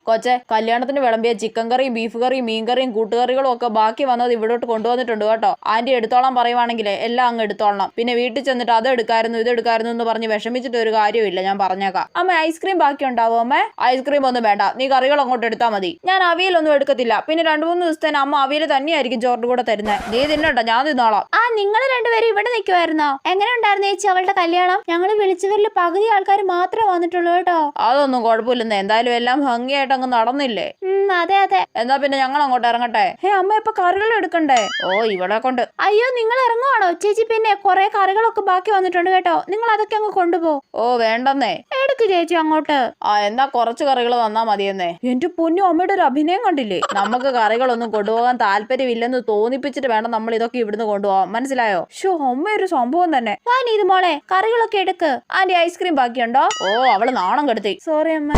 കൊച്ചെ കല്യാണത്തിന് വിളമ്പിയ ചിക്കൻ കറിയും ബീഫ് കറിയും മീൻ കറിയും കൂട്ടുകറികളും ഒക്കെ ബാക്കി വന്നത് ഇവിടോട്ട് കൊണ്ടുവന്നിട്ടുണ്ട് കേട്ടോ. ആന്റി എടുത്തോളാൻ പറയുവാണെങ്കിലേ എല്ലാം അങ്ങ് എടുത്തോളണം. പിന്നെ വീട്ടിൽ ചെന്നിട്ട് അത് എടുക്കായിരുന്നു ഇത് എടുക്കായിരുന്നു എന്ന് പറഞ്ഞ് വിഷമിച്ചിട്ട് ഒരു കാര്യമില്ല, ഞാൻ പറഞ്ഞേക്കാം. അമ്മ ഐസ്ക്രീം ബാക്കി ഉണ്ടാവും അമ്മേ? ഐസ്ക്രീം ഒന്നും വേണ്ട, നീ കറികൾ അങ്ങോട്ട് എടുത്താൽ മതി. ഞാൻ അവിയലൊന്നും എടുക്കത്തില്ല. പിന്നെ 2-3 ദിവസത്തേന് അമ്മ അവിയൽ തന്നെയായിരിക്കും ചോറിന്റെ കൂടെ തരുന്നത്. നീ തിന്നണ്ട, ഞാൻ തിന്നോളാം. നിങ്ങൾ രണ്ടുപേരും ഇവിടെ നിൽക്കുമായിരുന്നോ? എങ്ങനെ ഉണ്ടായിരുന്നു ചേച്ചി അവളുടെ കല്യാണം? ഞങ്ങൾ വിളിച്ചവരിൽ പകുതി ആൾക്കാർ മാത്രമേ വന്നിട്ടുള്ളൂ കേട്ടോ. അതൊന്നും കുഴപ്പമില്ലെന്ന്, എന്തായാലും എല്ലാം ഭംഗിയായിട്ട് അങ്ങ് നടന്നില്ലേ? അതെ അതെ. എന്നാ പിന്നെ ഞങ്ങൾ അങ്ങോട്ട് ഇറങ്ങട്ടെ. അമ്മ ഇപ്പൊ കറികൾ എടുക്കണ്ടേ? ഓ ഇവിടെ കൊണ്ട്. അയ്യോ നിങ്ങൾ ഇറങ്ങുവാണോ ചേച്ചി? പിന്നെ കുറെ കറികളൊക്കെ ബാക്കി വന്നിട്ടുണ്ട് കേട്ടോ, നിങ്ങൾ അതൊക്കെ അങ്ങ് കൊണ്ടുപോ. ഓ വേണ്ടെന്നേ, എടുക്ക് ചേച്ചി അങ്ങോട്ട്. എന്നാ കുറച്ച് കറികൾ തന്നാ മതിയെന്നേ. എന്റെ പൊന്നു, അമ്മയുടെ ഒരു അഭിനയം കണ്ടില്ലേ? നമുക്ക് കറികളൊന്നും കൊണ്ടുപോകാൻ താല്പര്യമില്ലെന്ന് തോന്നിപ്പിച്ചിട്ട് വേണം നമ്മൾ ഇതൊക്കെ ഇവിടുന്ന് കൊണ്ടുപോകാൻ, മനസ്സിലായോ? അമ്മ ഒരു സംഭവം തന്നെ. ഇത് മോളെ കറികളൊക്കെ എടുക്ക്. Anti ice cream ബാക്കിയുണ്ടോ? ഓ അവള് നാണം കെടുത്തി. സോറി അമ്മ.